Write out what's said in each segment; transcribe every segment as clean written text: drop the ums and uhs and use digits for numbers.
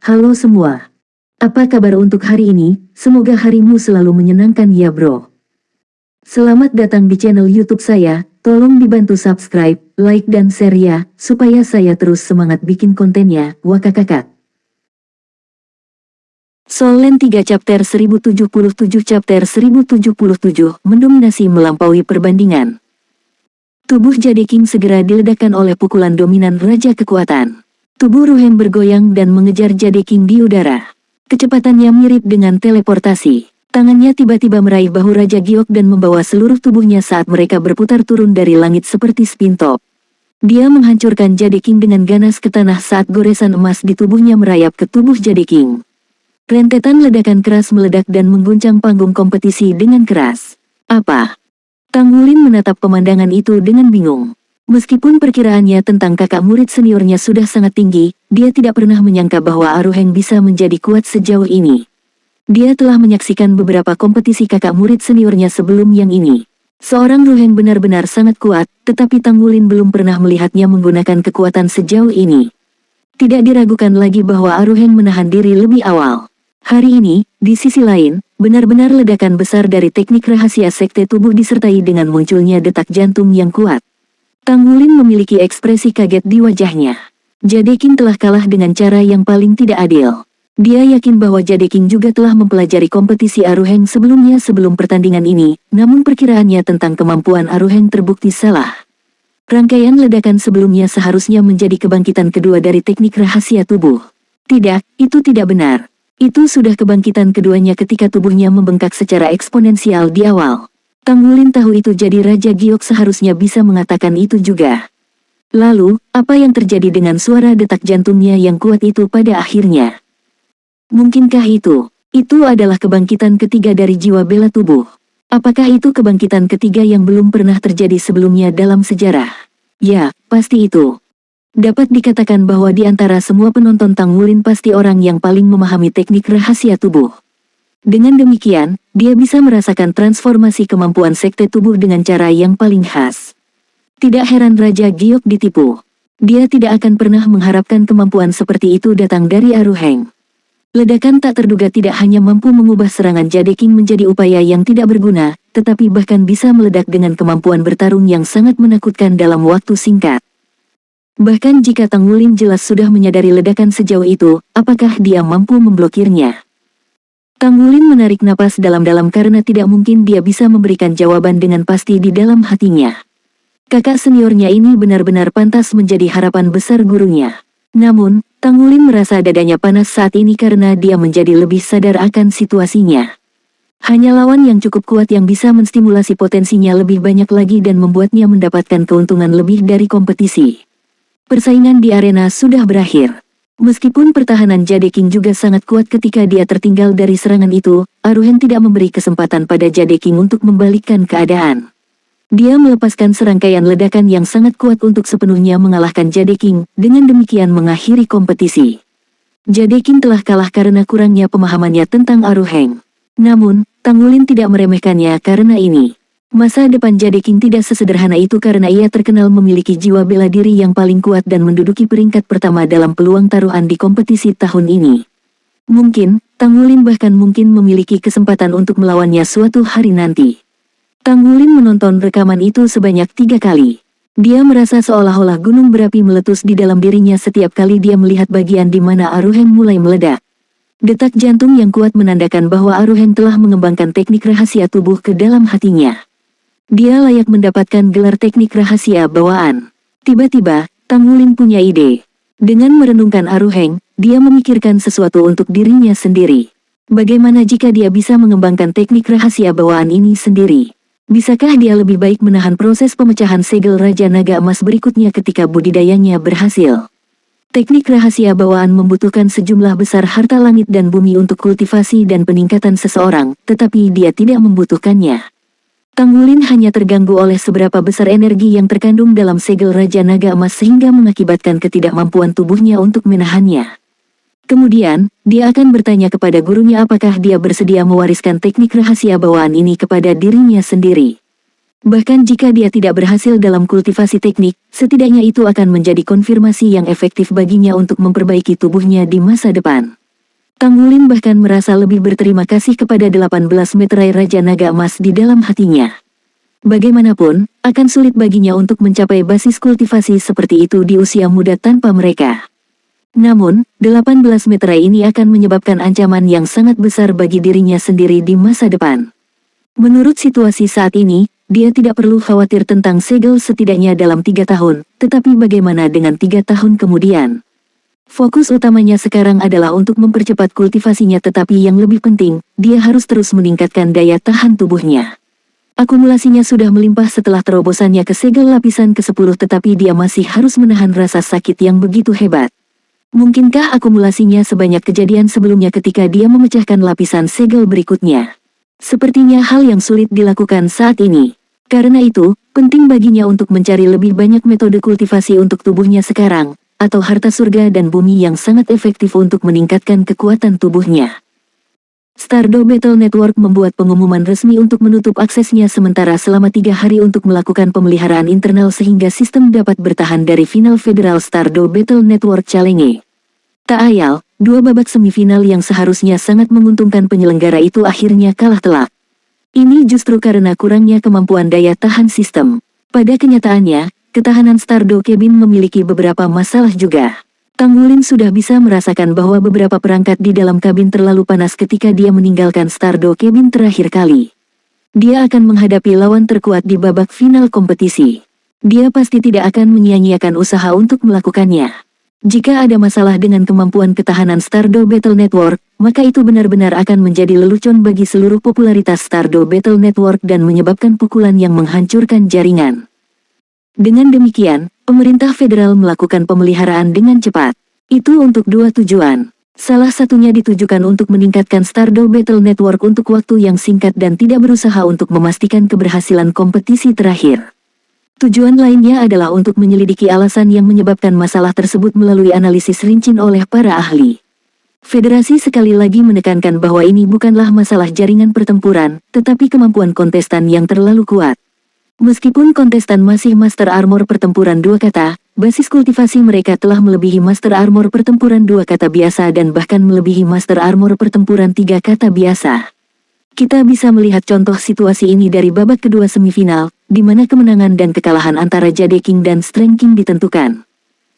Halo semua. Apa kabar untuk hari ini? Semoga harimu selalu menyenangkan ya bro. Selamat datang di channel YouTube saya. Tolong dibantu subscribe, like dan share ya, supaya saya terus semangat bikin kontennya. Wakakakak. Solen 3 chapter 1077 chapter 1077 mendominasi melampaui perbandingan. Tubuh Jade King segera diledakkan oleh pukulan dominan Raja Kekuatan. Tubuh Ruheng bergoyang dan mengejar Jade King di udara. Kecepatannya mirip dengan teleportasi. Tangannya tiba-tiba meraih bahu Raja Giok dan membawa seluruh tubuhnya saat mereka berputar turun dari langit seperti spin top. Dia menghancurkan Jade King dengan ganas ke tanah saat goresan emas di tubuhnya merayap ke tubuh Jade King. Rentetan ledakan keras meledak dan mengguncang panggung kompetisi dengan keras. Apa? Tanggulin menatap pemandangan itu dengan bingung. Meskipun perkiraannya tentang kakak murid seniornya sudah sangat tinggi, dia tidak pernah menyangka bahwa Aruheng bisa menjadi kuat sejauh ini. Dia telah menyaksikan beberapa kompetisi kakak murid seniornya sebelum yang ini. Seorang Ruheng benar-benar sangat kuat, tetapi Tanggulin belum pernah melihatnya menggunakan kekuatan sejauh ini. Tidak diragukan lagi bahwa Aruheng menahan diri lebih awal. Hari ini, di sisi lain, benar-benar ledakan besar dari teknik rahasia sekte tubuh disertai dengan munculnya detak jantung yang kuat. Tanggulin memiliki ekspresi kaget di wajahnya. Jade King telah kalah dengan cara yang paling tidak adil. Dia yakin bahwa Jade King juga telah mempelajari kompetisi Aruheng sebelumnya sebelum pertandingan ini, namun perkiraannya tentang kemampuan Aruheng terbukti salah. Rangkaian ledakan sebelumnya seharusnya menjadi kebangkitan kedua dari teknik rahasia tubuh. Tidak, itu tidak benar. Itu sudah kebangkitan keduanya ketika tubuhnya membengkak secara eksponensial di awal. Tanggulin tahu itu, jadi Raja Giok seharusnya bisa mengatakan itu juga. Lalu, apa yang terjadi dengan suara detak jantungnya yang kuat itu pada akhirnya? Mungkinkah itu? Itu adalah kebangkitan ketiga dari jiwa bela tubuh. Apakah itu kebangkitan ketiga yang belum pernah terjadi sebelumnya dalam sejarah? Ya, pasti itu. Dapat dikatakan bahwa di antara semua penonton Tanggulin pasti orang yang paling memahami teknik rahasia tubuh. Dengan demikian, dia bisa merasakan transformasi kemampuan sekte tubuh dengan cara yang paling khas. Tidak heran Raja Giok ditipu. Dia tidak akan pernah mengharapkan kemampuan seperti itu datang dari Aruheng. Ledakan tak terduga tidak hanya mampu mengubah serangan Jade King menjadi upaya yang tidak berguna, tetapi bahkan bisa meledak dengan kemampuan bertarung yang sangat menakutkan dalam waktu singkat. Bahkan jika Tanggulin jelas sudah menyadari ledakan sejauh itu, apakah dia mampu memblokirnya? Tanggulin menarik napas dalam-dalam karena tidak mungkin dia bisa memberikan jawaban dengan pasti di dalam hatinya. Kakak seniornya ini benar-benar pantas menjadi harapan besar gurunya. Namun, Tanggulin merasa dadanya panas saat ini karena dia menjadi lebih sadar akan situasinya. Hanya lawan yang cukup kuat yang bisa menstimulasi potensinya lebih banyak lagi dan membuatnya mendapatkan keuntungan lebih dari kompetisi. Persaingan di arena sudah berakhir. Meskipun pertahanan Jade King juga sangat kuat ketika dia tertinggal dari serangan itu, Aruheng tidak memberi kesempatan pada Jade King untuk membalikkan keadaan. Dia melepaskan serangkaian ledakan yang sangat kuat untuk sepenuhnya mengalahkan Jade King, dengan demikian mengakhiri kompetisi. Jade King telah kalah karena kurangnya pemahamannya tentang Aruheng. Namun, Tanggulin tidak meremehkannya karena ini. Masa depan Jade King tidak sesederhana itu karena ia terkenal memiliki jiwa bela diri yang paling kuat dan menduduki peringkat pertama dalam peluang taruhan di kompetisi tahun ini. Mungkin, Tanggulin bahkan mungkin memiliki kesempatan untuk melawannya suatu hari nanti. Tanggulin menonton rekaman itu sebanyak 3 kali. Dia merasa seolah-olah gunung berapi meletus di dalam dirinya setiap kali dia melihat bagian di mana Aruheng mulai meledak. Detak jantung yang kuat menandakan bahwa Aruheng telah mengembangkan teknik rahasia tubuh ke dalam hatinya. Dia layak mendapatkan gelar teknik rahasia bawaan. Tiba-tiba, Tanggulin punya ide. Dengan merenungkan Aruheng, dia memikirkan sesuatu untuk dirinya sendiri. Bagaimana jika dia bisa mengembangkan teknik rahasia bawaan ini sendiri? Bisakah dia lebih baik menahan proses pemecahan segel Raja Naga Emas berikutnya ketika budidayanya berhasil? Teknik rahasia bawaan membutuhkan sejumlah besar harta langit dan bumi untuk kultivasi dan peningkatan seseorang, tetapi dia tidak membutuhkannya. Tanggulin hanya terganggu oleh seberapa besar energi yang terkandung dalam segel Raja Naga Emas sehingga mengakibatkan ketidakmampuan tubuhnya untuk menahannya. Kemudian, dia akan bertanya kepada gurunya apakah dia bersedia mewariskan teknik rahasia bawaan ini kepada dirinya sendiri. Bahkan jika dia tidak berhasil dalam kultivasi teknik, setidaknya itu akan menjadi konfirmasi yang efektif baginya untuk memperbaiki tubuhnya di masa depan. Tanggulin bahkan merasa lebih berterima kasih kepada 18 meterai Raja Naga Emas di dalam hatinya. Bagaimanapun, akan sulit baginya untuk mencapai basis kultivasi seperti itu di usia muda tanpa mereka. Namun, 18 meterai ini akan menyebabkan ancaman yang sangat besar bagi dirinya sendiri di masa depan. Menurut situasi saat ini, dia tidak perlu khawatir tentang segel setidaknya dalam 3 tahun, tetapi bagaimana dengan 3 tahun kemudian? Fokus utamanya sekarang adalah untuk mempercepat kultivasinya, tetapi yang lebih penting, dia harus terus meningkatkan daya tahan tubuhnya. Akumulasinya sudah melimpah setelah terobosannya ke segel lapisan ke-10, tetapi dia masih harus menahan rasa sakit yang begitu hebat. Mungkinkah akumulasinya sebanyak kejadian sebelumnya ketika dia memecahkan lapisan segel berikutnya? Sepertinya hal yang sulit dilakukan saat ini. Karena itu, penting baginya untuk mencari lebih banyak metode kultivasi untuk tubuhnya sekarang, atau harta surga dan bumi yang sangat efektif untuk meningkatkan kekuatan tubuhnya. Stardew Battle Network membuat pengumuman resmi untuk menutup aksesnya sementara selama 3 hari untuk melakukan pemeliharaan internal sehingga sistem dapat bertahan dari final Federal Stardew Battle Network Challenge. Tak ayal, 2 babak semifinal yang seharusnya sangat menguntungkan penyelenggara itu akhirnya kalah telak. Ini justru karena kurangnya kemampuan daya tahan sistem. Pada kenyataannya, ketahanan Stardew Cabin memiliki beberapa masalah juga. Tanggulin sudah bisa merasakan bahwa beberapa perangkat di dalam kabin terlalu panas ketika dia meninggalkan Stardew Cabin terakhir kali. Dia akan menghadapi lawan terkuat di babak final kompetisi. Dia pasti tidak akan menyia-nyiakan usaha untuk melakukannya. Jika ada masalah dengan kemampuan ketahanan Stardew Battle Network, maka itu benar-benar akan menjadi lelucon bagi seluruh popularitas Stardew Battle Network dan menyebabkan pukulan yang menghancurkan jaringan. Dengan demikian, pemerintah federal melakukan pemeliharaan dengan cepat. Itu untuk 2 tujuan. Salah satunya ditujukan untuk meningkatkan Stardew Battle Network untuk waktu yang singkat dan tidak berusaha untuk memastikan keberhasilan kompetisi terakhir. Tujuan lainnya adalah untuk menyelidiki alasan yang menyebabkan masalah tersebut melalui analisis rinci oleh para ahli. Federasi sekali lagi menekankan bahwa ini bukanlah masalah jaringan pertempuran, tetapi kemampuan kontestan yang terlalu kuat. Meskipun kontestan masih Master Armor pertempuran 2 kata, basis kultivasi mereka telah melebihi Master Armor pertempuran 2 kata biasa dan bahkan melebihi Master Armor pertempuran 3 kata biasa. Kita bisa melihat contoh situasi ini dari babak kedua semifinal, di mana kemenangan dan kekalahan antara Jade King dan Strength King ditentukan.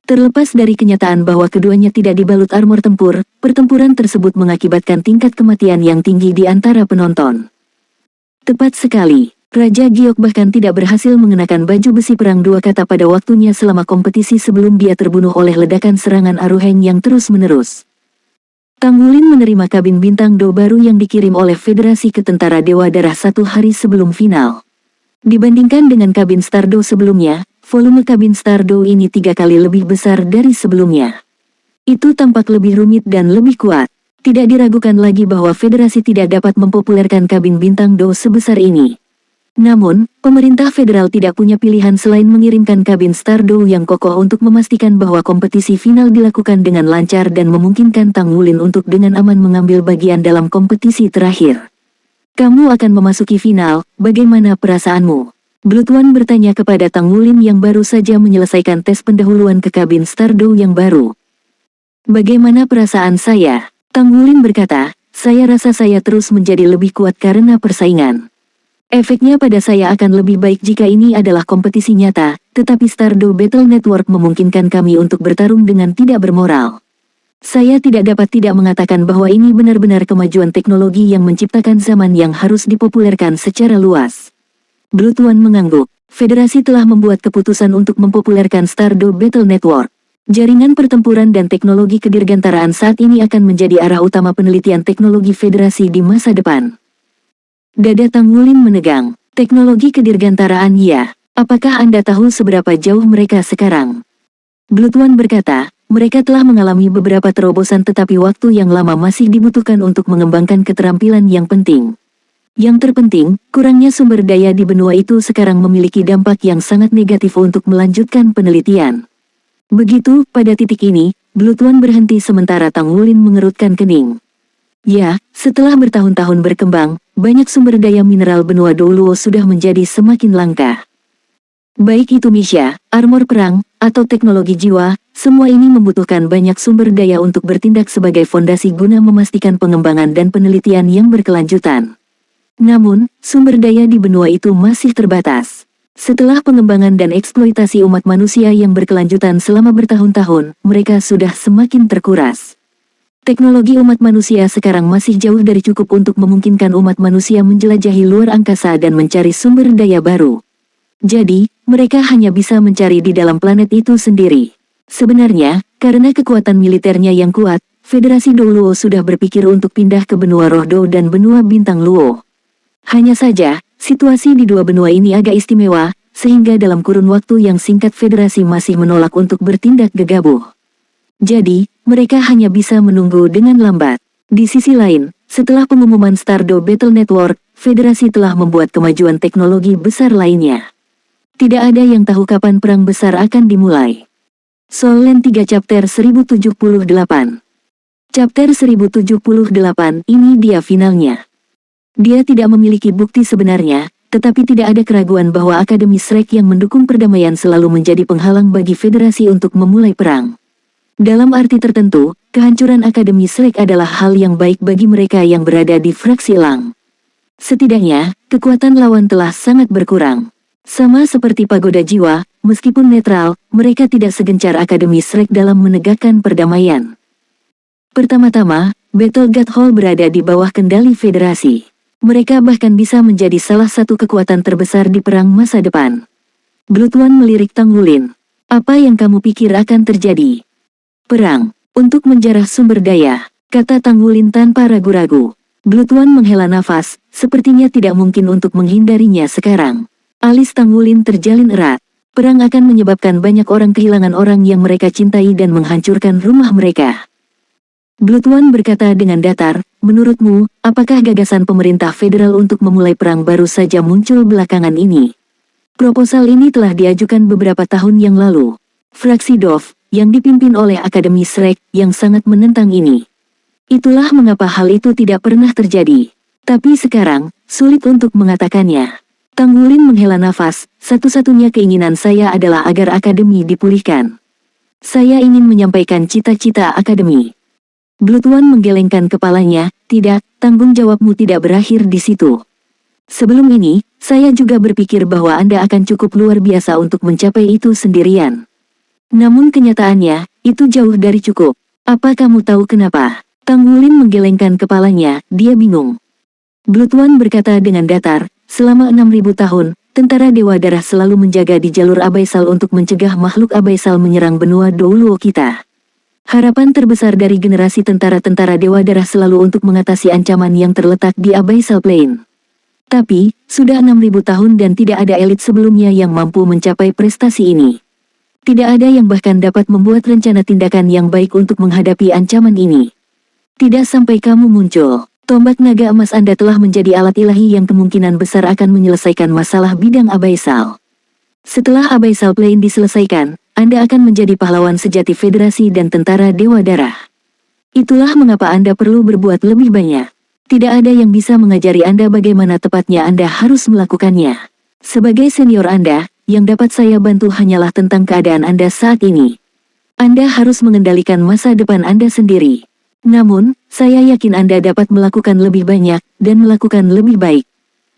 Terlepas dari kenyataan bahwa keduanya tidak dibalut armor tempur, pertempuran tersebut mengakibatkan tingkat kematian yang tinggi di antara penonton. Tepat sekali. Raja Giok bahkan tidak berhasil mengenakan baju besi perang 2 kata pada waktunya selama kompetisi sebelum dia terbunuh oleh ledakan serangan Aruheng yang terus-menerus. Tanggulin menerima kabin bintang Do baru yang dikirim oleh Federasi ke Tentara Dewa Darah 1 hari sebelum final. Dibandingkan dengan kabin Stardew sebelumnya, volume kabin Stardew ini 3 kali lebih besar dari sebelumnya. Itu tampak lebih rumit dan lebih kuat. Tidak diragukan lagi bahwa Federasi tidak dapat mempopulerkan kabin bintang Do sebesar ini. Namun, pemerintah federal tidak punya pilihan selain mengirimkan kabin Stardew yang kokoh untuk memastikan bahwa kompetisi final dilakukan dengan lancar dan memungkinkan Tanggulin untuk dengan aman mengambil bagian dalam kompetisi terakhir. Kamu akan memasuki final, bagaimana perasaanmu? Blood One bertanya kepada Tanggulin yang baru saja menyelesaikan tes pendahuluan ke kabin Stardew yang baru. Bagaimana perasaan saya? Tanggulin berkata, saya rasa saya terus menjadi lebih kuat karena persaingan. Efeknya pada saya akan lebih baik jika ini adalah kompetisi nyata, tetapi Stardew Battle Network memungkinkan kami untuk bertarung dengan tidak bermoral. Saya tidak dapat tidak mengatakan bahwa ini benar-benar kemajuan teknologi yang menciptakan zaman yang harus dipopulerkan secara luas. Blood One mengangguk. Federasi telah membuat keputusan untuk mempopulerkan Stardew Battle Network. Jaringan pertempuran dan teknologi kedirgantaraan saat ini akan menjadi arah utama penelitian teknologi Federasi di masa depan. Dada Tanggulin menegang. Teknologi kedirgantaraan ya. Apakah Anda tahu seberapa jauh mereka sekarang? Blood One berkata, mereka telah mengalami beberapa terobosan tetapi waktu yang lama masih dibutuhkan untuk mengembangkan keterampilan yang penting. Yang terpenting, kurangnya sumber daya di benua itu sekarang memiliki dampak yang sangat negatif untuk melanjutkan penelitian. Begitu, pada titik ini, Blood One berhenti sementara Tanggulin mengerutkan kening. Ya, setelah bertahun-tahun berkembang, banyak sumber daya mineral benua Douluo sudah menjadi semakin langka. Baik itu Misha, armor perang, atau teknologi jiwa, Semua ini membutuhkan banyak sumber daya untuk bertindak sebagai fondasi guna memastikan pengembangan dan penelitian yang berkelanjutan. Namun, sumber daya di benua itu masih terbatas. Setelah pengembangan dan eksploitasi umat manusia yang berkelanjutan selama bertahun-tahun, mereka sudah semakin terkuras. Teknologi umat manusia sekarang masih jauh dari cukup untuk memungkinkan umat manusia menjelajahi luar angkasa dan mencari sumber daya baru. Jadi, mereka hanya bisa mencari di dalam planet itu sendiri. Sebenarnya, karena kekuatan militernya yang kuat, Federasi Dou Luo sudah berpikir untuk pindah ke benua Roh Dou dan benua Bintang Luo. Hanya saja, situasi di dua benua ini agak istimewa, sehingga dalam kurun waktu yang singkat Federasi masih menolak untuk bertindak gegabah. Jadi, mereka hanya bisa menunggu dengan lambat. Di sisi lain, setelah pengumuman Stardow Battle Network, Federasi telah membuat kemajuan teknologi besar lainnya. Tidak ada yang tahu kapan perang besar akan dimulai. Soul Land 3 Chapter 1078. Chapter 1078, ini dia finalnya. Dia tidak memiliki bukti sebenarnya, tetapi tidak ada keraguan bahwa Akademi Shrek yang mendukung perdamaian selalu menjadi penghalang bagi Federasi untuk memulai perang. Dalam arti tertentu, kehancuran Akademi Shrek adalah hal yang baik bagi mereka yang berada di fraksi Elang. Setidaknya, kekuatan lawan telah sangat berkurang. Sama seperti Pagoda Jiwa, meskipun netral, mereka tidak segencar Akademi Shrek dalam menegakkan perdamaian. Pertama-tama, Battle God Hall berada di bawah kendali Federasi. Mereka bahkan bisa menjadi salah satu kekuatan terbesar di perang masa depan. Blood One melirik Tang Wulin. Apa yang kamu pikir akan terjadi? Perang, untuk menjarah sumber daya, kata Tang Wulin tanpa ragu-ragu. Blood One menghela nafas, sepertinya tidak mungkin untuk menghindarinya sekarang. Alis Tang Wulin terjalin erat. Perang akan menyebabkan banyak orang kehilangan orang yang mereka cintai dan menghancurkan rumah mereka. Blood One berkata dengan datar, menurutmu, apakah gagasan pemerintah federal untuk memulai perang baru saja muncul belakangan ini? Proposal ini telah diajukan beberapa tahun yang lalu. Fraksi Dove, yang dipimpin oleh Akademi Shrek, yang sangat menentang ini. Itulah mengapa hal itu tidak pernah terjadi. Tapi sekarang, sulit untuk mengatakannya. Tang Wulin menghela nafas, satu-satunya keinginan saya adalah agar Akademi dipulihkan. Saya ingin menyampaikan cita-cita Akademi. Blood One menggelengkan kepalanya, tidak, tanggung jawabmu tidak berakhir di situ. Sebelum ini, saya juga berpikir bahwa Anda akan cukup luar biasa untuk mencapai itu sendirian. Namun kenyataannya, itu jauh dari cukup. Apa kamu tahu kenapa? Tang Wulin menggelengkan kepalanya, dia bingung. Blood One berkata dengan datar, selama 6.000 tahun, tentara Dewa Darah selalu menjaga di jalur abaisal untuk mencegah makhluk abaisal menyerang benua Dou Luo kita. Harapan terbesar dari generasi tentara-tentara Dewa Darah selalu untuk mengatasi ancaman yang terletak di Abyssal Plain. Tapi, sudah 6.000 tahun dan tidak ada elit sebelumnya yang mampu mencapai prestasi ini. Tidak ada yang bahkan dapat membuat rencana tindakan yang baik untuk menghadapi ancaman ini. Tidak sampai kamu muncul. Tombak naga emas Anda telah menjadi alat ilahi yang kemungkinan besar akan menyelesaikan masalah bidang abaisal. Setelah Abyssal Plain diselesaikan, Anda akan menjadi pahlawan sejati Federasi dan tentara Dewa Darah. Itulah mengapa Anda perlu berbuat lebih banyak. Tidak ada yang bisa mengajari Anda bagaimana tepatnya Anda harus melakukannya. Sebagai senior Anda, yang dapat saya bantu hanyalah tentang keadaan Anda saat ini. Anda harus mengendalikan masa depan Anda sendiri. Namun, saya yakin Anda dapat melakukan lebih banyak, dan melakukan lebih baik.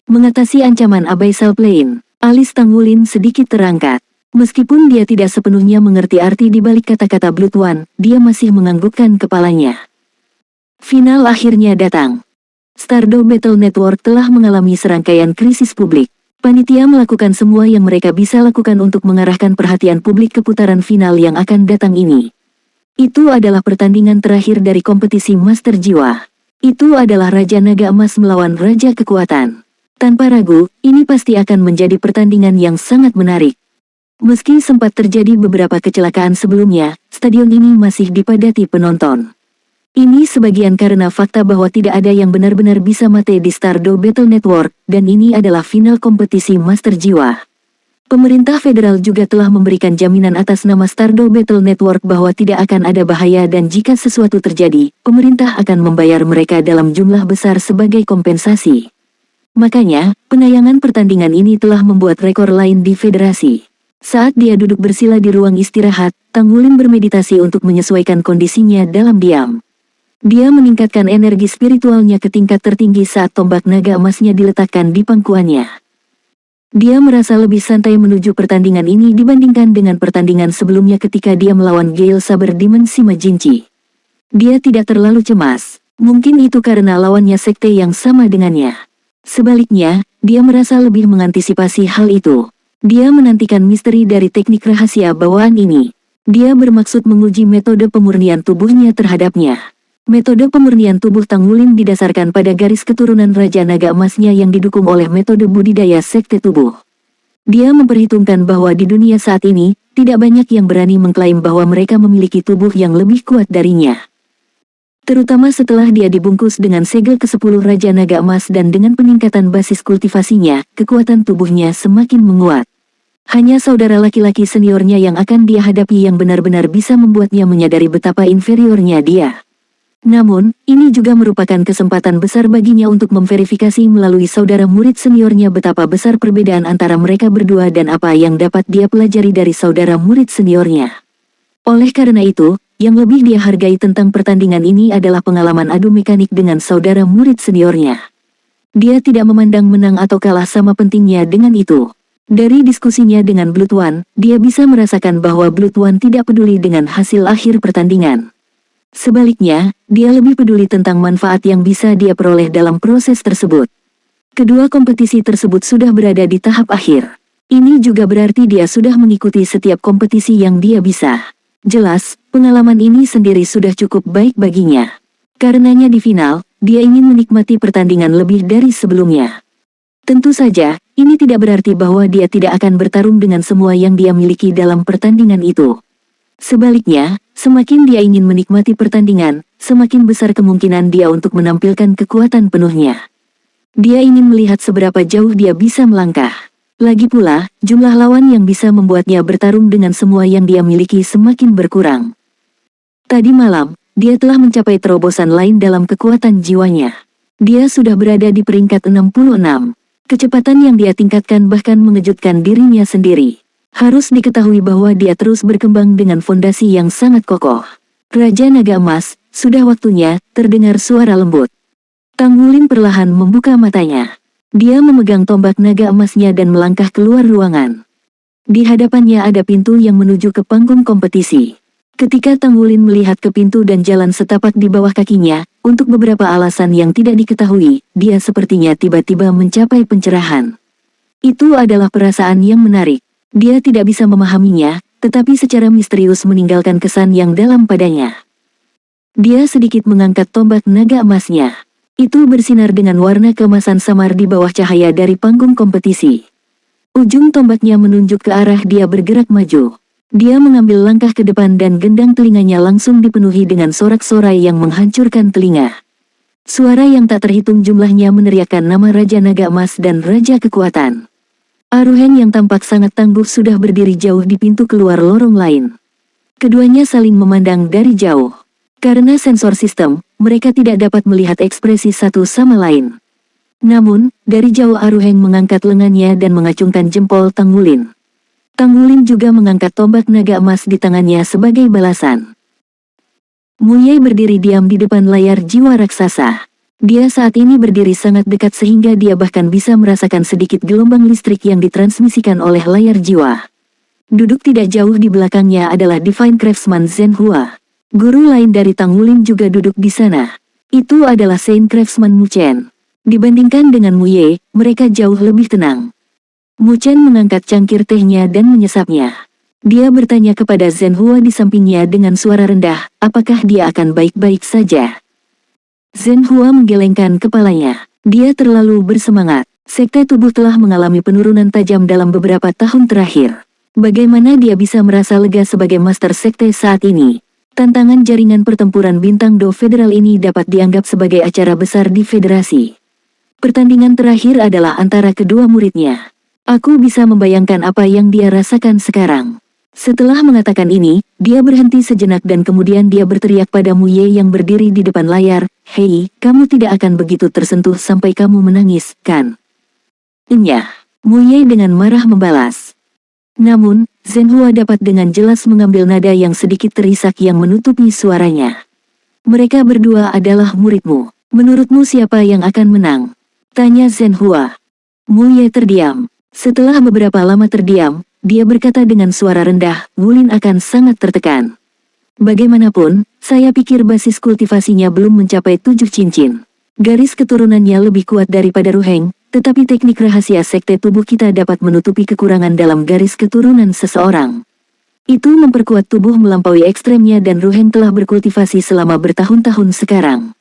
Mengatasi ancaman Abyssal Plain, alis Tang Wulin sedikit terangkat. Meskipun dia tidak sepenuhnya mengerti arti di balik kata-kata Blood One, dia masih menganggukkan kepalanya. Final akhirnya datang. Stardow Battle Network telah mengalami serangkaian krisis publik. Panitia melakukan semua yang mereka bisa lakukan untuk mengarahkan perhatian publik ke putaran final yang akan datang ini. Itu adalah pertandingan terakhir dari kompetisi Master Jiwa. Itu adalah Raja Naga Emas melawan Raja Kekuatan. Tanpa ragu, ini pasti akan menjadi pertandingan yang sangat menarik. Meski sempat terjadi beberapa kecelakaan sebelumnya, stadion ini masih dipadati penonton. Ini sebagian karena fakta bahwa tidak ada yang benar-benar bisa mati di Stardow Battle Network, dan ini adalah final kompetisi Master Jiwa. Pemerintah federal juga telah memberikan jaminan atas nama Stardow Battle Network bahwa tidak akan ada bahaya dan jika sesuatu terjadi, pemerintah akan membayar mereka dalam jumlah besar sebagai kompensasi. Makanya, penayangan pertandingan ini telah membuat rekor lain di federasi. Saat dia duduk bersila di ruang istirahat, Tang Wulin bermeditasi untuk menyesuaikan kondisinya dalam diam. Dia meningkatkan energi spiritualnya ke tingkat tertinggi saat tombak naga emasnya diletakkan di pangkuannya. Dia merasa lebih santai menuju pertandingan ini dibandingkan dengan pertandingan sebelumnya ketika dia melawan Gale Saber Dimensi Majinci. Dia tidak terlalu cemas. Mungkin itu karena lawannya sekte yang sama dengannya. Sebaliknya, dia merasa lebih mengantisipasi hal itu. Dia menantikan misteri dari teknik rahasia bawaan ini. Dia bermaksud menguji metode pemurnian tubuhnya terhadapnya. Metode pemurnian tubuh Tang Wulin didasarkan pada garis keturunan Raja Naga Emasnya yang didukung oleh metode budidaya sekte tubuh. Dia memperhitungkan bahwa di dunia saat ini, tidak banyak yang berani mengklaim bahwa mereka memiliki tubuh yang lebih kuat darinya. Terutama setelah dia dibungkus dengan segel ke-10 Raja Naga Emas dan dengan peningkatan basis kultivasinya, kekuatan tubuhnya semakin menguat. Hanya saudara laki-laki seniornya yang akan dia hadapi yang benar-benar bisa membuatnya menyadari betapa inferiornya dia. Namun, ini juga merupakan kesempatan besar baginya untuk memverifikasi melalui saudara murid seniornya betapa besar perbedaan antara mereka berdua dan apa yang dapat dia pelajari dari saudara murid seniornya. Oleh karena itu, yang lebih dia hargai tentang pertandingan ini adalah pengalaman adu mekanik dengan saudara murid seniornya. Dia tidak memandang menang atau kalah sama pentingnya dengan itu. Dari diskusinya dengan Blood One, dia bisa merasakan bahwa Blood One tidak peduli dengan hasil akhir pertandingan. Sebaliknya, dia lebih peduli tentang manfaat yang bisa dia peroleh dalam proses tersebut. Kedua kompetisi tersebut sudah berada di tahap akhir. Ini juga berarti dia sudah mengikuti setiap kompetisi yang dia bisa. Jelas, pengalaman ini sendiri sudah cukup baik baginya. Karenanya di final, dia ingin menikmati pertandingan lebih dari sebelumnya. Tentu saja, ini tidak berarti bahwa dia tidak akan bertarung dengan semua yang dia miliki dalam pertandingan itu. Sebaliknya, semakin dia ingin menikmati pertandingan, semakin besar kemungkinan dia untuk menampilkan kekuatan penuhnya. Dia ingin melihat seberapa jauh dia bisa melangkah. Lagi pula, jumlah lawan yang bisa membuatnya bertarung dengan semua yang dia miliki semakin berkurang. Tadi malam, dia telah mencapai terobosan lain dalam kekuatan jiwanya. Dia sudah berada di peringkat 66. Kecepatan yang dia tingkatkan bahkan mengejutkan dirinya sendiri. Harus diketahui bahwa dia terus berkembang dengan fondasi yang sangat kokoh. Raja Naga Emas, sudah waktunya, terdengar suara lembut. Tang Wulin perlahan membuka matanya. Dia memegang tombak naga emasnya dan melangkah keluar ruangan. Di hadapannya ada pintu yang menuju ke panggung kompetisi. Ketika Tang Wulin melihat ke pintu dan jalan setapak di bawah kakinya, untuk beberapa alasan yang tidak diketahui, dia sepertinya tiba-tiba mencapai pencerahan. Itu adalah perasaan yang menarik. Dia tidak bisa memahaminya, tetapi secara misterius meninggalkan kesan yang dalam padanya. Dia sedikit mengangkat tombak naga emasnya. Itu bersinar dengan warna keemasan samar di bawah cahaya dari panggung kompetisi. Ujung tombaknya menunjuk ke arah dia bergerak maju. Dia mengambil langkah ke depan dan gendang telinganya langsung dipenuhi dengan sorak-sorai yang menghancurkan telinga. Suara yang tak terhitung jumlahnya meneriakkan nama Raja Naga Emas dan Raja Kekuatan. Aruhen yang tampak sangat tangguh sudah berdiri jauh di pintu keluar lorong lain. Keduanya saling memandang dari jauh. Karena sensor sistem, mereka tidak dapat melihat ekspresi satu sama lain. Namun, dari jauh Aruhen mengangkat lengannya dan mengacungkan jempol Tang Wulin. Tang Wulin juga mengangkat tombak naga emas di tangannya sebagai balasan. Mu Ye berdiri diam di depan layar jiwa raksasa. Dia saat ini berdiri sangat dekat sehingga dia bahkan bisa merasakan sedikit gelombang listrik yang ditransmisikan oleh layar jiwa. Duduk tidak jauh di belakangnya adalah Divine Craftsman Zhen Hua. Guru lain dari Tang Wulin juga duduk di sana. Itu adalah Saint Craftsman Mu Chen. Dibandingkan dengan Mu Ye, mereka jauh lebih tenang. Mu Chen mengangkat cangkir tehnya dan menyesapnya. Dia bertanya kepada Zhen Hua di sampingnya dengan suara rendah, apakah dia akan baik-baik saja? Zhen Hua menggelengkan kepalanya. Dia terlalu bersemangat. Sekte tubuh telah mengalami penurunan tajam dalam beberapa tahun terakhir. Bagaimana dia bisa merasa lega sebagai master sekte saat ini? Tantangan jaringan pertempuran bintang Do Federal ini dapat dianggap sebagai acara besar di federasi. Pertandingan terakhir adalah antara kedua muridnya. Aku bisa membayangkan apa yang dia rasakan sekarang. Setelah mengatakan ini, dia berhenti sejenak dan kemudian dia berteriak pada Mu Ye yang berdiri di depan layar, "Hei, kamu tidak akan begitu tersentuh sampai kamu menangis, kan?" "Iya," Mu Ye dengan marah membalas. Namun, Zhenhua dapat dengan jelas mengambil nada yang sedikit terisak yang menutupi suaranya. Mereka berdua adalah muridmu. Menurutmu siapa yang akan menang? Tanya Zhenhua. Mu Ye terdiam. Setelah beberapa lama terdiam, dia berkata dengan suara rendah, Wulin akan sangat tertekan. Bagaimanapun, saya pikir basis kultivasinya belum mencapai 7 cincin. Garis keturunannya lebih kuat daripada Ruheng, tetapi teknik rahasia sekte tubuh kita dapat menutupi kekurangan dalam garis keturunan seseorang. Itu memperkuat tubuh melampaui ekstremnya dan Ruheng telah berkultivasi selama bertahun-tahun sekarang.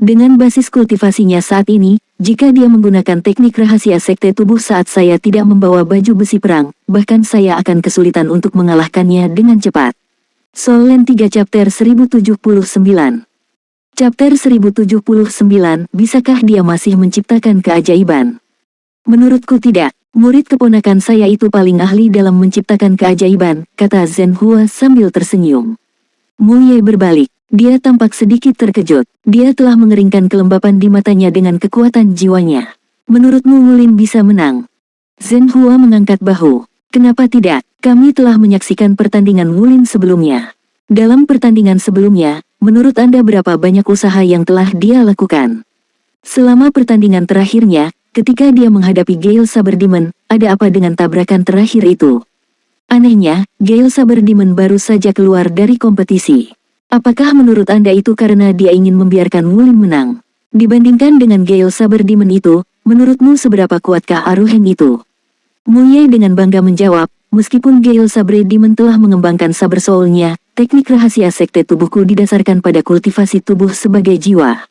Dengan basis kultivasinya saat ini, jika dia menggunakan teknik rahasia sekte tubuh saat saya tidak membawa baju besi perang, bahkan saya akan kesulitan untuk mengalahkannya dengan cepat. Soul Land 3 Chapter 1079. Chapter 1079, bisakah dia masih menciptakan keajaiban? Menurutku tidak. Murid keponakan saya itu paling ahli dalam menciptakan keajaiban, kata Zhenhua sambil tersenyum. Mu Ye berbalik. Dia tampak sedikit terkejut. Dia telah mengeringkan kelembapan di matanya dengan kekuatan jiwanya. Menurutmu Wulin bisa menang? Zhenhua mengangkat bahu. Kenapa tidak? Kami telah menyaksikan pertandingan Wulin sebelumnya. Dalam pertandingan sebelumnya, menurut Anda berapa banyak usaha yang telah dia lakukan? Selama pertandingan terakhirnya, ketika dia menghadapi Gale Saber Demon, ada apa dengan tabrakan terakhir itu? Anehnya, Gale Saber Demon baru saja keluar dari kompetisi. Apakah menurut Anda itu karena dia ingin membiarkan Wulin menang? Dibandingkan dengan Gale Saber Demon itu, menurutmu seberapa kuatkah Aruheng itu? Mu Ye dengan bangga menjawab, meskipun Gale Saber Demon telah mengembangkan Saber Soul-nya, teknik rahasia sekte tubuhku didasarkan pada kultivasi tubuh sebagai jiwa.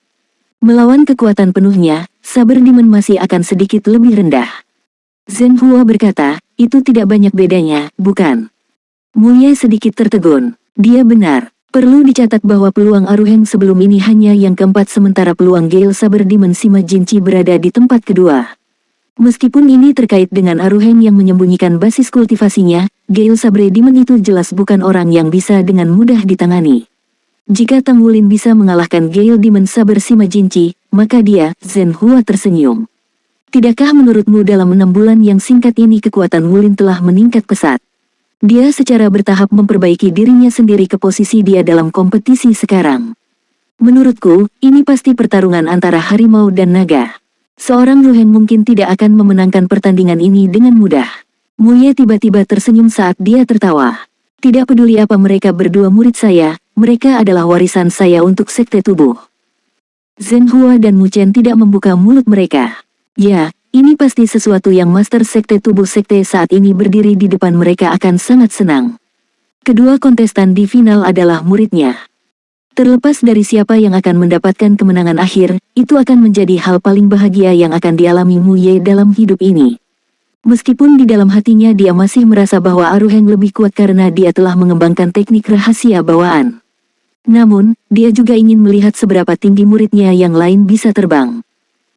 Melawan kekuatan penuhnya, Saber Demon masih akan sedikit lebih rendah. Zhenhua berkata, itu tidak banyak bedanya, bukan? Mu Ye sedikit tertegun. Dia benar. Perlu dicatat bahwa peluang Aruheng sebelum ini hanya yang keempat sementara peluang Gale Saber Demon Sima Jinchi berada di tempat kedua. Meskipun ini terkait dengan Aruheng yang menyembunyikan basis kultivasinya, Gale Saber Demon itu jelas bukan orang yang bisa dengan mudah ditangani. Jika Tang Wulin bisa mengalahkan Gale Demon Saber Sima Jinchi, maka dia, Zhenhua tersenyum. Tidakkah menurutmu dalam 6 bulan yang singkat ini kekuatan Wulin telah meningkat pesat? Dia secara bertahap memperbaiki dirinya sendiri ke posisi dia dalam kompetisi sekarang. Menurutku, ini pasti pertarungan antara harimau dan naga. Seorang Ruheng mungkin tidak akan memenangkan pertandingan ini dengan mudah. Mu Ye tiba-tiba tersenyum saat dia tertawa. Tidak peduli apa mereka berdua murid saya, mereka adalah warisan saya untuk sekte tubuh. Zhenhua dan Mu Chen tidak membuka mulut mereka. Ya, ini pasti sesuatu yang Master Sekte Tubuh Sekte saat ini berdiri di depan mereka akan sangat senang. Kedua kontestan di final adalah muridnya. Terlepas dari siapa yang akan mendapatkan kemenangan akhir, itu akan menjadi hal paling bahagia yang akan dialami Mu Ye dalam hidup ini. Meskipun di dalam hatinya dia masih merasa bahwa Aruheng lebih kuat karena dia telah mengembangkan teknik rahasia bawaan. Namun, dia juga ingin melihat seberapa tinggi muridnya yang lain bisa terbang.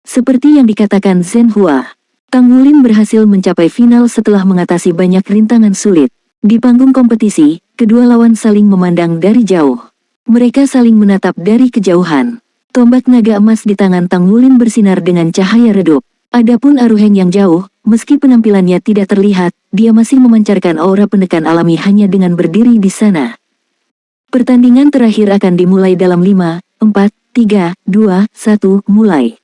Seperti yang dikatakan Zhenhua, Tang Wulin berhasil mencapai final setelah mengatasi banyak rintangan sulit. Di panggung kompetisi, kedua lawan saling memandang dari jauh. Mereka saling menatap dari kejauhan. Tombak naga emas di tangan Tang Wulin bersinar dengan cahaya redup. Adapun Aruheng yang jauh, meski penampilannya tidak terlihat, dia masih memancarkan aura penekan alami hanya dengan berdiri di sana. Pertandingan terakhir akan dimulai dalam 5, 4, 3, 2, 1, mulai.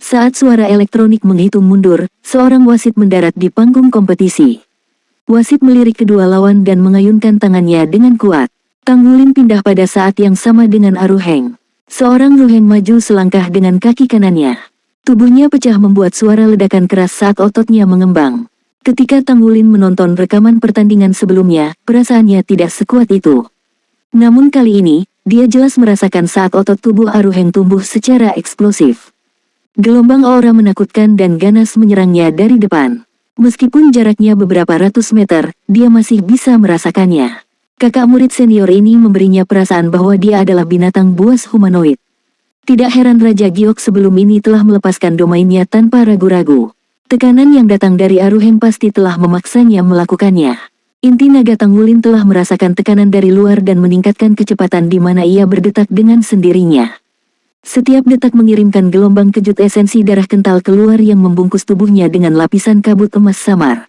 Saat suara elektronik menghitung mundur, seorang wasit mendarat di panggung kompetisi. Wasit melirik kedua lawan dan mengayunkan tangannya dengan kuat. Tang Wulin pindah pada saat yang sama dengan Aruheng. Seorang Ruheng maju selangkah dengan kaki kanannya. Tubuhnya pecah membuat suara ledakan keras saat ototnya mengembang. Ketika Tang Wulin menonton rekaman pertandingan sebelumnya, perasaannya tidak sekuat itu. Namun kali ini, dia jelas merasakan saat otot tubuh Aruheng tumbuh secara eksplosif. Gelombang aura menakutkan dan ganas menyerangnya dari depan. Meskipun jaraknya beberapa ratus meter, dia masih bisa merasakannya. Kakak murid senior ini memberinya perasaan bahwa dia adalah binatang buas humanoid. Tidak heran Raja Giok sebelum ini telah melepaskan domainnya tanpa ragu-ragu. Tekanan yang datang dari Aruheng pasti telah memaksanya melakukannya. Inti naga Tang Wulin telah merasakan tekanan dari luar dan meningkatkan kecepatan di mana ia berdetak dengan sendirinya. Setiap detak mengirimkan gelombang kejut esensi darah kental keluar yang membungkus tubuhnya dengan lapisan kabut emas samar.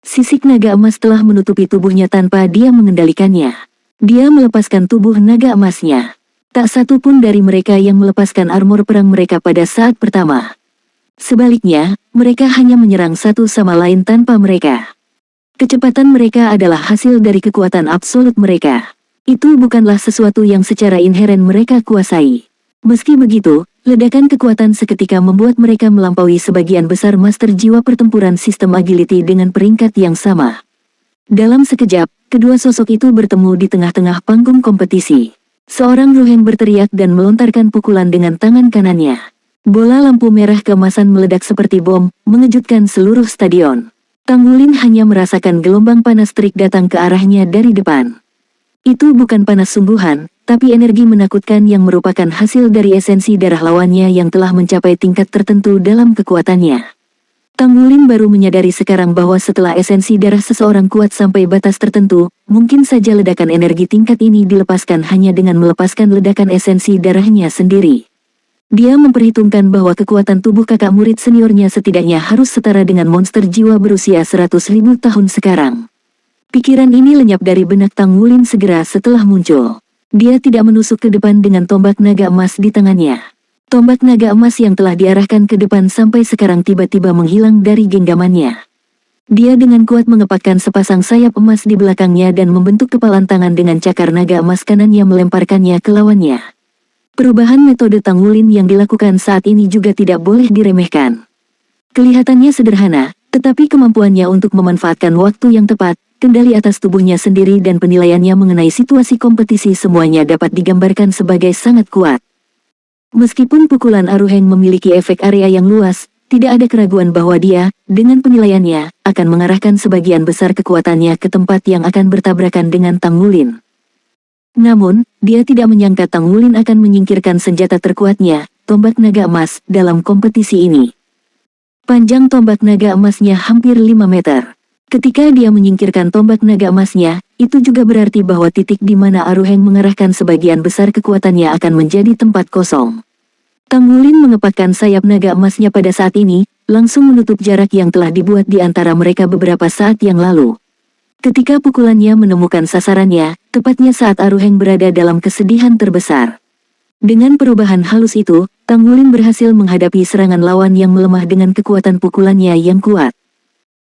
Sisik naga emas telah menutupi tubuhnya tanpa dia mengendalikannya. Dia melepaskan tubuh naga emasnya. Tak satu pun dari mereka yang melepaskan armor perang mereka pada saat pertama. Sebaliknya, mereka hanya menyerang satu sama lain tanpa mereka. Kecepatan mereka adalah hasil dari kekuatan absolut mereka. Itu bukanlah sesuatu yang secara inheren mereka kuasai. Meski begitu, ledakan kekuatan seketika membuat mereka melampaui sebagian besar master jiwa pertempuran sistem agility dengan peringkat yang sama. Dalam sekejap, kedua sosok itu bertemu di tengah-tengah panggung kompetisi. Seorang Ruheng berteriak dan melontarkan pukulan dengan tangan kanannya. Bola lampu merah keemasan meledak seperti bom, mengejutkan seluruh stadion. Tang Wulin hanya merasakan gelombang panas terik datang ke arahnya dari depan. Itu bukan panas sungguhan, tapi energi menakutkan yang merupakan hasil dari esensi darah lawannya yang telah mencapai tingkat tertentu dalam kekuatannya. Tang Wulin baru menyadari sekarang bahwa setelah esensi darah seseorang kuat sampai batas tertentu, mungkin saja ledakan energi tingkat ini dilepaskan hanya dengan melepaskan ledakan esensi darahnya sendiri. Dia memperhitungkan bahwa kekuatan tubuh kakak murid seniornya setidaknya harus setara dengan monster jiwa berusia 100.000 tahun sekarang. Pikiran ini lenyap dari benak Tang Wulin segera setelah muncul. Dia tidak menusuk ke depan dengan tombak naga emas di tangannya. Tombak naga emas yang telah diarahkan ke depan sampai sekarang tiba-tiba menghilang dari genggamannya. Dia dengan kuat mengepakkan sepasang sayap emas di belakangnya dan membentuk kepalan tangan dengan cakar naga emas kanannya melemparkannya ke lawannya. Perubahan metode Tang Wulin yang dilakukan saat ini juga tidak boleh diremehkan. Kelihatannya sederhana, tetapi kemampuannya untuk memanfaatkan waktu yang tepat, kendali atas tubuhnya sendiri dan penilaiannya mengenai situasi kompetisi semuanya dapat digambarkan sebagai sangat kuat. Meskipun pukulan Aruheng memiliki efek area yang luas, tidak ada keraguan bahwa dia, dengan penilaiannya, akan mengarahkan sebagian besar kekuatannya ke tempat yang akan bertabrakan dengan Tang Wulin. Namun, dia tidak menyangka Tang Wulin akan menyingkirkan senjata terkuatnya, tombak naga emas, dalam kompetisi ini. Panjang tombak naga emasnya hampir 5 meter. Ketika dia menyingkirkan tombak naga emasnya, itu juga berarti bahwa titik di mana Aruheng mengarahkan sebagian besar kekuatannya akan menjadi tempat kosong. Tang Wulin mengepakkan sayap naga emasnya pada saat ini, langsung menutup jarak yang telah dibuat di antara mereka beberapa saat yang lalu. Ketika pukulannya menemukan sasarannya, tepatnya saat Aruheng berada dalam kesedihan terbesar. Dengan perubahan halus itu, Tang Wulin berhasil menghadapi serangan lawan yang melemah dengan kekuatan pukulannya yang kuat.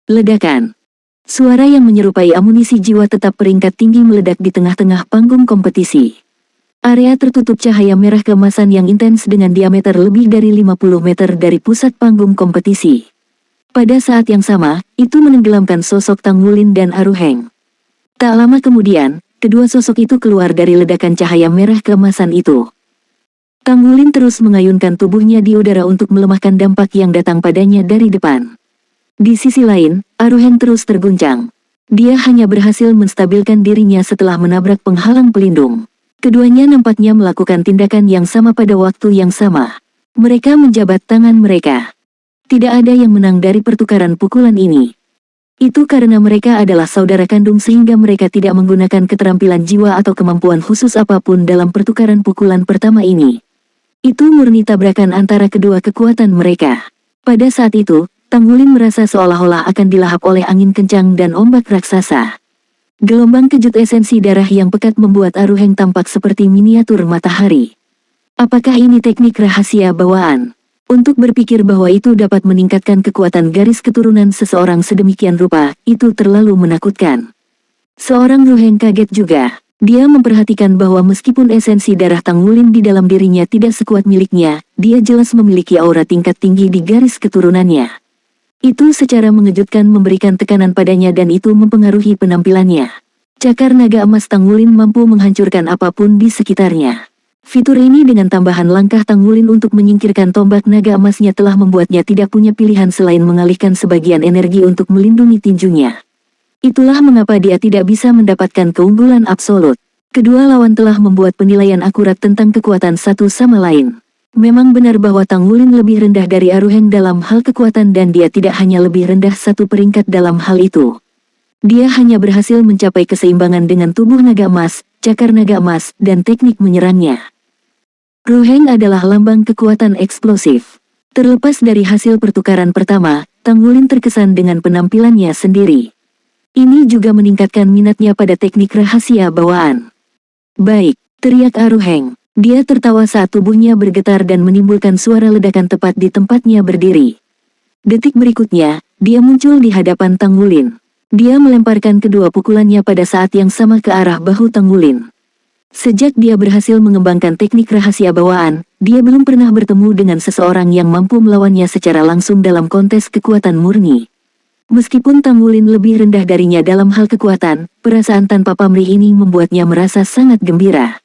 Ledakan. Suara yang menyerupai amunisi jiwa tetap peringkat tinggi meledak di tengah-tengah panggung kompetisi. Area tertutup cahaya merah keemasan yang intens dengan diameter lebih dari 50 meter dari pusat panggung kompetisi. Pada saat yang sama, itu menenggelamkan sosok Tang Wulin dan Aruheng. Tak lama kemudian, kedua sosok itu keluar dari ledakan cahaya merah keemasan itu. Tang Wulin terus mengayunkan tubuhnya di udara untuk melemahkan dampak yang datang padanya dari depan. Di sisi lain, Aruheng terus terguncang. Dia hanya berhasil menstabilkan dirinya setelah menabrak penghalang pelindung. Keduanya nampaknya melakukan tindakan yang sama pada waktu yang sama. Mereka menjabat tangan mereka. Tidak ada yang menang dari pertukaran pukulan ini. Itu karena mereka adalah saudara kandung sehingga mereka tidak menggunakan keterampilan jiwa atau kemampuan khusus apapun dalam pertukaran pukulan pertama ini. Itu murni tabrakan antara kedua kekuatan mereka. Pada saat itu, Tang Wulin merasa seolah-olah akan dilahap oleh angin kencang dan ombak raksasa. Gelombang kejut esensi darah yang pekat membuat Aruheng tampak seperti miniatur matahari. Apakah ini teknik rahasia bawaan? Untuk berpikir bahwa itu dapat meningkatkan kekuatan garis keturunan seseorang sedemikian rupa, itu terlalu menakutkan. Seorang Ruheng kaget juga. Dia memperhatikan bahwa meskipun esensi darah Tang Wulin di dalam dirinya tidak sekuat miliknya, dia jelas memiliki aura tingkat tinggi di garis keturunannya. Itu secara mengejutkan memberikan tekanan padanya dan itu mempengaruhi penampilannya. Cakar naga emas Tang Wulin mampu menghancurkan apapun di sekitarnya. Fitur ini dengan tambahan langkah Tang Wulin untuk menyingkirkan tombak naga emasnya telah membuatnya tidak punya pilihan selain mengalihkan sebagian energi untuk melindungi tinjunya. Itulah mengapa dia tidak bisa mendapatkan keunggulan absolut. Kedua lawan telah membuat penilaian akurat tentang kekuatan satu sama lain. Memang benar bahwa Tang Wulin lebih rendah dari Aruheng dalam hal kekuatan dan dia tidak hanya lebih rendah satu peringkat dalam hal itu. Dia hanya berhasil mencapai keseimbangan dengan tubuh naga emas, cakar naga emas, dan teknik menyerangnya. Ruheng adalah lambang kekuatan eksplosif. Terlepas dari hasil pertukaran pertama, Tang Wulin terkesan dengan penampilannya sendiri. Ini juga meningkatkan minatnya pada teknik rahasia bawaan. Baik, teriak Aruheng. Dia tertawa saat tubuhnya bergetar dan menimbulkan suara ledakan tepat di tempatnya berdiri. Detik berikutnya, dia muncul di hadapan Tang Wulin. Dia melemparkan kedua pukulannya pada saat yang sama ke arah bahu Tang Wulin. Sejak dia berhasil mengembangkan teknik rahasia bawaan, dia belum pernah bertemu dengan seseorang yang mampu melawannya secara langsung dalam kontes kekuatan murni. Meskipun Tang Wulin lebih rendah darinya dalam hal kekuatan, perasaan tanpa pamrih ini membuatnya merasa sangat gembira.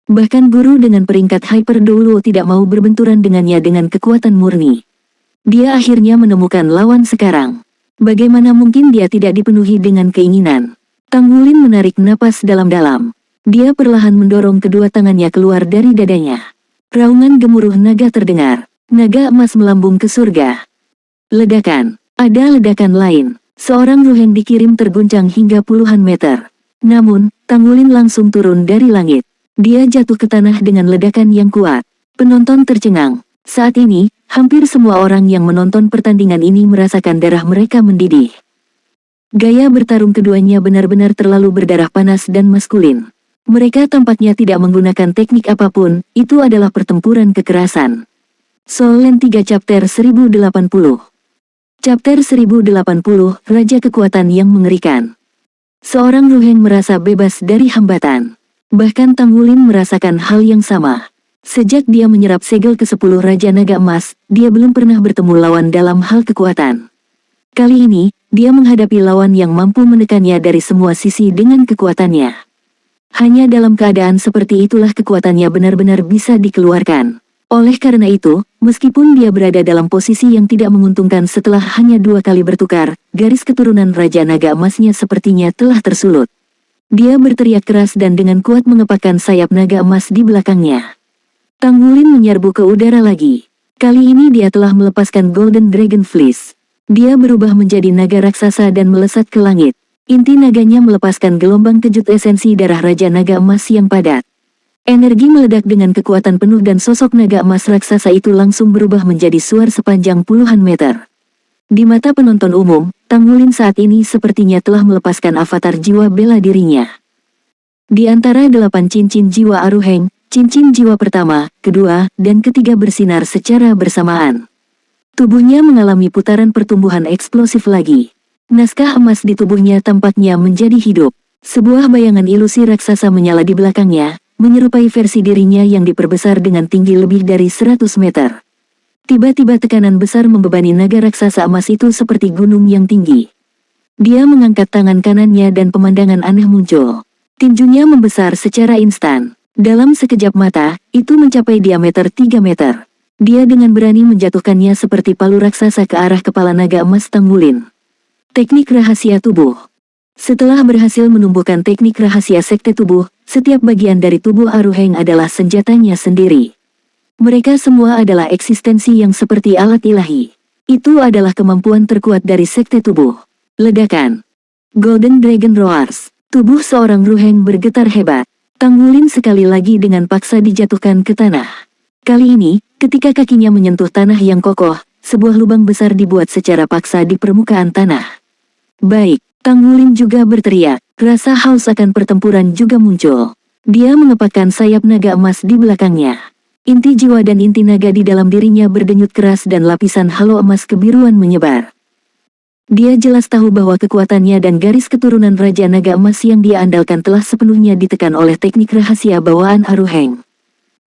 Bahkan guru dengan peringkat Hyper Douluo tidak mau berbenturan dengannya dengan kekuatan murni. Dia akhirnya menemukan lawan sekarang. Bagaimana mungkin dia tidak dipenuhi dengan keinginan? Tang Wulin menarik napas dalam-dalam. Dia perlahan mendorong kedua tangannya keluar dari dadanya. Raungan gemuruh naga terdengar. Naga emas melambung ke surga. Ledakan. Ada ledakan lain. Seorang ruh yang dikirim terguncang hingga puluhan meter. Namun, Tang Wulin langsung turun dari langit. Dia jatuh ke tanah dengan ledakan yang kuat. Penonton tercengang. Saat ini, hampir semua orang yang menonton pertandingan ini merasakan darah mereka mendidih. Gaya bertarung keduanya benar-benar terlalu berdarah panas dan maskulin. Mereka tampaknya tidak menggunakan teknik apapun, itu adalah pertempuran kekerasan. Soul Land 3 Chapter 1080. Chapter 1080, Raja Kekuatan yang Mengerikan. Seorang Ruheng merasa bebas dari hambatan. Bahkan Tang Wulin merasakan hal yang sama. Sejak dia menyerap segel ke-10 Raja Naga Emas, dia belum pernah bertemu lawan dalam hal kekuatan. Kali ini, dia menghadapi lawan yang mampu menekannya dari semua sisi dengan kekuatannya. Hanya dalam keadaan seperti itulah kekuatannya benar-benar bisa dikeluarkan. Oleh karena itu, meskipun dia berada dalam posisi yang tidak menguntungkan setelah hanya 2 kali bertukar, garis keturunan Raja Naga Emasnya sepertinya telah tersulut. Dia berteriak keras dan dengan kuat mengepakkan sayap naga emas di belakangnya. Tang Wulin menyerbu ke udara lagi. Kali ini dia telah melepaskan Golden Dragon Fleece. Dia berubah menjadi naga raksasa dan melesat ke langit. Inti naganya melepaskan gelombang kejut esensi darah Raja Naga Emas yang padat. Energi meledak dengan kekuatan penuh dan sosok naga emas raksasa itu langsung berubah menjadi suar sepanjang puluhan meter. Di mata penonton umum, Tang Wulin saat ini sepertinya telah melepaskan avatar jiwa bela dirinya. Di antara 8 cincin jiwa Aruheng, cincin jiwa pertama, kedua, dan ketiga bersinar secara bersamaan. Tubuhnya mengalami putaran pertumbuhan eksplosif lagi. Naskah emas di tubuhnya tampaknya menjadi hidup. Sebuah bayangan ilusi raksasa menyala di belakangnya, menyerupai versi dirinya yang diperbesar dengan tinggi lebih dari 100 meter. Tiba-tiba tekanan besar membebani naga raksasa emas itu seperti gunung yang tinggi. Dia mengangkat tangan kanannya dan pemandangan aneh muncul. Tinjunya membesar secara instan. Dalam sekejap mata, itu mencapai diameter 3 meter. Dia dengan berani menjatuhkannya seperti palu raksasa ke arah kepala naga emas Tang Wulin. Teknik rahasia tubuh. Setelah berhasil menumbuhkan teknik rahasia sekte tubuh, setiap bagian dari tubuh Aruheng adalah senjatanya sendiri. Mereka semua adalah eksistensi yang seperti alat ilahi. Itu adalah kemampuan terkuat dari sekte tubuh. Ledakan. Golden Dragon Roars. Tubuh seorang Ruheng bergetar hebat. Tang Wulin sekali lagi dengan paksa dijatuhkan ke tanah. Kali ini, ketika kakinya menyentuh tanah yang kokoh, sebuah lubang besar dibuat secara paksa di permukaan tanah. Baik, Tang Wulin juga berteriak. Rasa haus akan pertempuran juga muncul. Dia mengepakkan sayap naga emas di belakangnya. Inti jiwa dan inti naga di dalam dirinya berdenyut keras dan lapisan halo emas kebiruan menyebar. Dia jelas tahu bahwa kekuatannya dan garis keturunan Raja Naga Emas yang dia andalkan telah sepenuhnya ditekan oleh teknik rahasia bawaan Aruheng.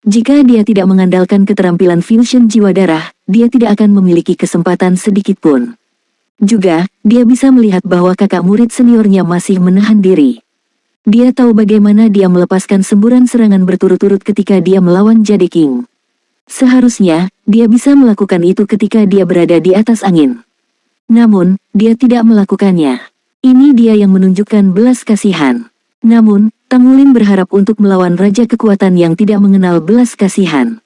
Jika dia tidak mengandalkan keterampilan fusion jiwa darah, dia tidak akan memiliki kesempatan sedikit pun. Juga, dia bisa melihat bahwa kakak murid seniornya masih menahan diri. Dia tahu bagaimana dia melepaskan semburan serangan berturut-turut ketika dia melawan Jade King. Seharusnya, dia bisa melakukan itu ketika dia berada di atas angin. Namun, dia tidak melakukannya. Ini dia yang menunjukkan belas kasihan. Namun, Tang Wulin berharap untuk melawan Raja Kekuatan yang tidak mengenal belas kasihan.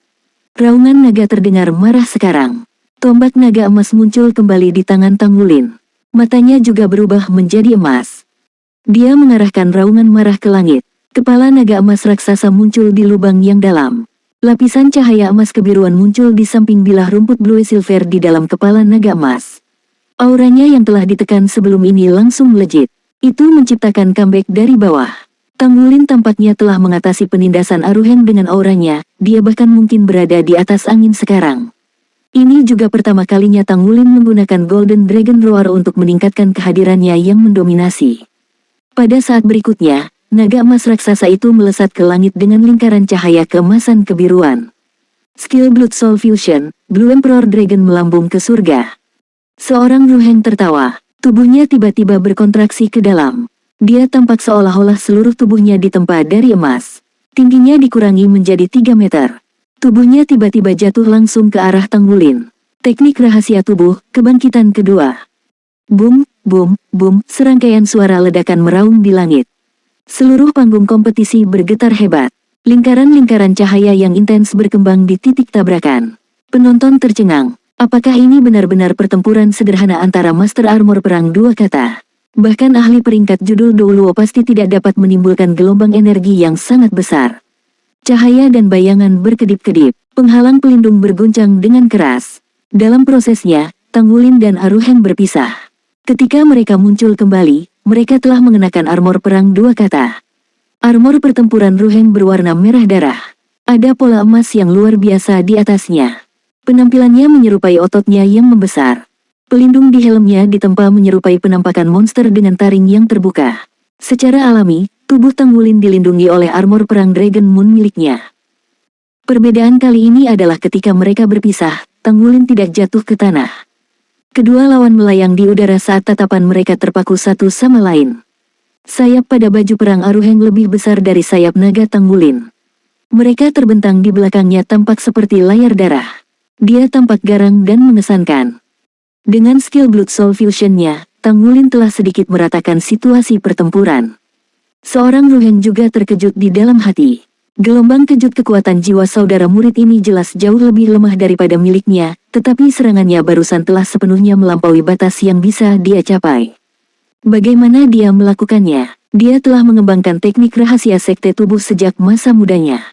Raungan naga terdengar marah sekarang. Tombak naga emas muncul kembali di tangan Tang Wulin. Matanya juga berubah menjadi emas. Dia mengarahkan raungan marah ke langit. Kepala naga emas raksasa muncul di lubang yang dalam. Lapisan cahaya emas kebiruan muncul di samping bilah rumput blue silver di dalam kepala naga emas. Auranya yang telah ditekan sebelum ini langsung melejit. Itu menciptakan comeback dari bawah. Tanggulin tampaknya telah mengatasi penindasan Aruheng dengan auranya, dia bahkan mungkin berada di atas angin sekarang. Ini juga pertama kalinya Tanggulin menggunakan Golden Dragon Roar untuk meningkatkan kehadirannya yang mendominasi. Pada saat berikutnya, naga emas raksasa itu melesat ke langit dengan lingkaran cahaya keemasan kebiruan. Skill Blood Soul Fusion, Blue Emperor Dragon melambung ke surga. Seorang Ruheng tertawa, tubuhnya tiba-tiba berkontraksi ke dalam. Dia tampak seolah-olah seluruh tubuhnya ditempa dari emas. Tingginya dikurangi menjadi 3 meter. Tubuhnya tiba-tiba jatuh langsung ke arah Tanggulin. Teknik rahasia tubuh, kebangkitan kedua. Boom, boom, boom, serangkaian suara ledakan meraung di langit. Seluruh panggung kompetisi bergetar hebat. Lingkaran-lingkaran cahaya yang intens berkembang di titik tabrakan. Penonton tercengang. Apakah ini benar-benar pertempuran sederhana antara Master Armor Perang dua kata? Bahkan ahli peringkat judul Douluo pasti tidak dapat menimbulkan gelombang energi yang sangat besar. Cahaya dan bayangan berkedip-kedip, penghalang pelindung berguncang dengan keras. Dalam prosesnya, Tanggulin dan Aruheng berpisah. Ketika mereka muncul kembali, mereka telah mengenakan armor perang dua kata. Armor pertempuran Ruheng berwarna merah darah. Ada pola emas yang luar biasa di atasnya. Penampilannya menyerupai ototnya yang membesar. Pelindung di helmnya ditempa menyerupai penampakan monster dengan taring yang terbuka. Secara alami, tubuh Tanggulin dilindungi oleh armor perang Dragon Moon miliknya. Perbedaan kali ini adalah ketika mereka berpisah, Tanggulin tidak jatuh ke tanah. Kedua lawan melayang di udara saat tatapan mereka terpaku satu sama lain. Sayap pada baju perang Aruheng lebih besar dari sayap naga Tanggulin. Mereka terbentang di belakangnya tampak seperti layar darah. Dia tampak garang dan mengesankan. Dengan skill Blood Soul Fusion-nya, Tanggulin telah sedikit meratakan situasi pertempuran. Seorang Ruheng juga terkejut di dalam hati. Gelombang kejut kekuatan jiwa saudara murid ini jelas jauh lebih lemah daripada miliknya, tetapi serangannya barusan telah sepenuhnya melampaui batas yang bisa dia capai. Bagaimana dia melakukannya? Dia telah mengembangkan teknik rahasia sekte tubuh sejak masa mudanya.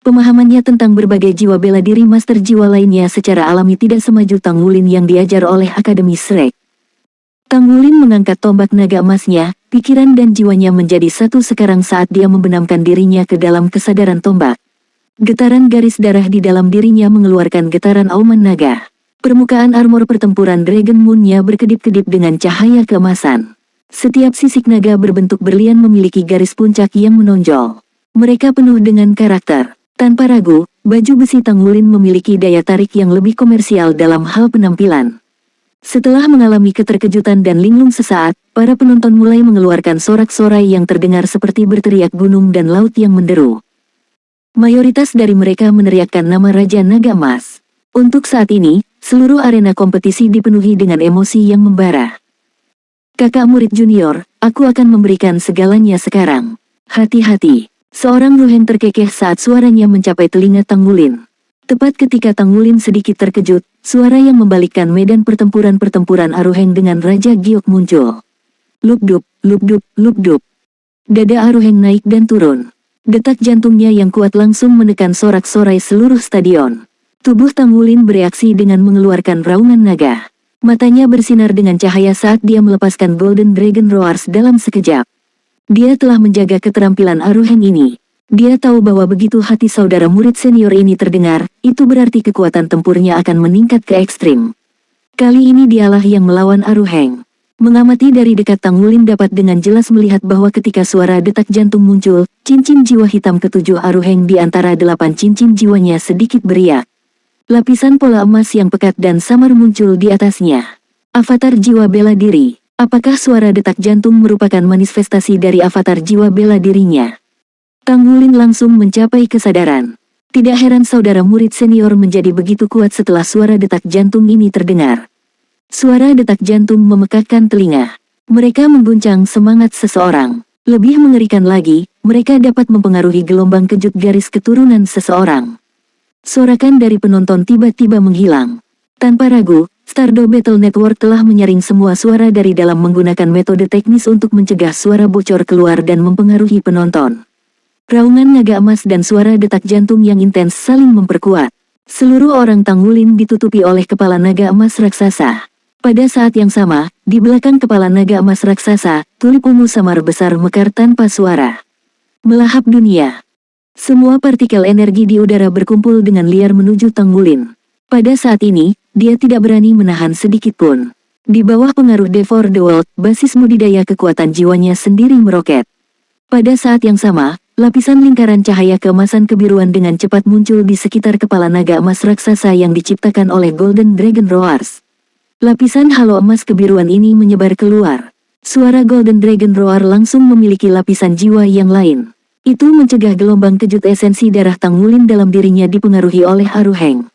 Pemahamannya tentang berbagai jiwa bela diri master jiwa lainnya secara alami tidak semaju Tanggulin yang diajar oleh Akademi Shrek. Tanggulin mengangkat tombak naga emasnya, pikiran dan jiwanya menjadi satu sekarang saat dia membenamkan dirinya ke dalam kesadaran tombak. Getaran garis darah di dalam dirinya mengeluarkan getaran auman naga. Permukaan armor pertempuran Dragon Moon-nya berkedip-kedip dengan cahaya keemasan. Setiap sisik naga berbentuk berlian memiliki garis puncak yang menonjol. Mereka penuh dengan karakter. Tanpa ragu, baju besi Tanggulin memiliki daya tarik yang lebih komersial dalam hal penampilan. Setelah mengalami keterkejutan dan linglung sesaat, para penonton mulai mengeluarkan sorak-sorai yang terdengar seperti berteriak gunung dan laut yang menderu. Mayoritas dari mereka meneriakkan nama Raja Naga Emas. Untuk saat ini, seluruh arena kompetisi dipenuhi dengan emosi yang membara. Kakak murid junior, aku akan memberikan segalanya sekarang. Hati-hati. Seorang Ruheng terkekeh saat suaranya mencapai telinga Tanggulin. Tepat ketika Tanggulin sedikit terkejut, suara yang membalikkan medan pertempuran Aruheng dengan Raja Giok muncul. Lupdup, lupdup, lupdup. Dada Aruheng naik dan turun. Detak jantungnya yang kuat langsung menekan sorak-sorai seluruh stadion. Tubuh Tanggulin bereaksi dengan mengeluarkan raungan naga. Matanya bersinar dengan cahaya saat dia melepaskan Golden Dragon Roars dalam sekejap. Dia telah menjaga keterampilan Aruheng ini. Dia tahu bahwa begitu hati saudara murid senior ini terdengar, itu berarti kekuatan tempurnya akan meningkat ke ekstrim. Kali ini dialah yang melawan Aruheng. Mengamati dari dekat Tanggulin dapat dengan jelas melihat bahwa ketika suara detak jantung muncul, cincin jiwa hitam ketujuh Aruheng di antara 8 cincin jiwanya sedikit beriak. Lapisan pola emas yang pekat dan samar muncul di atasnya. Avatar jiwa bela diri. Apakah suara detak jantung merupakan manifestasi dari avatar jiwa bela dirinya? Tanggulin langsung mencapai kesadaran. Tidak heran saudara murid senior menjadi begitu kuat setelah suara detak jantung ini terdengar. Suara detak jantung memekakkan telinga. Mereka mengguncang semangat seseorang. Lebih mengerikan lagi, mereka dapat mempengaruhi gelombang kejut garis keturunan seseorang. Sorakan dari penonton tiba-tiba menghilang. Tanpa ragu, Stardo Battle Network telah menyaring semua suara dari dalam menggunakan metode teknis untuk mencegah suara bocor keluar dan mempengaruhi penonton. Raungan naga emas dan suara detak jantung yang intens saling memperkuat. Seluruh orang Tanggulin ditutupi oleh kepala naga emas raksasa. Pada saat yang sama, di belakang kepala naga emas raksasa, tulip ungu samar besar mekar tanpa suara. Melahap dunia. Semua partikel energi di udara berkumpul dengan liar menuju Tang Mulin. Pada saat ini, dia tidak berani menahan sedikit pun. Di bawah pengaruh Devour the World, basis budidaya kekuatan jiwanya sendiri meroket. Pada saat yang sama, lapisan lingkaran cahaya keemasan kebiruan dengan cepat muncul di sekitar kepala naga emas raksasa yang diciptakan oleh Golden Dragon Roars. Lapisan halo emas kebiruan ini menyebar keluar. Suara Golden Dragon Roar langsung memiliki lapisan jiwa yang lain. Itu mencegah gelombang kejut esensi darah Tang Mulin dalam dirinya dipengaruhi oleh Aru Heng.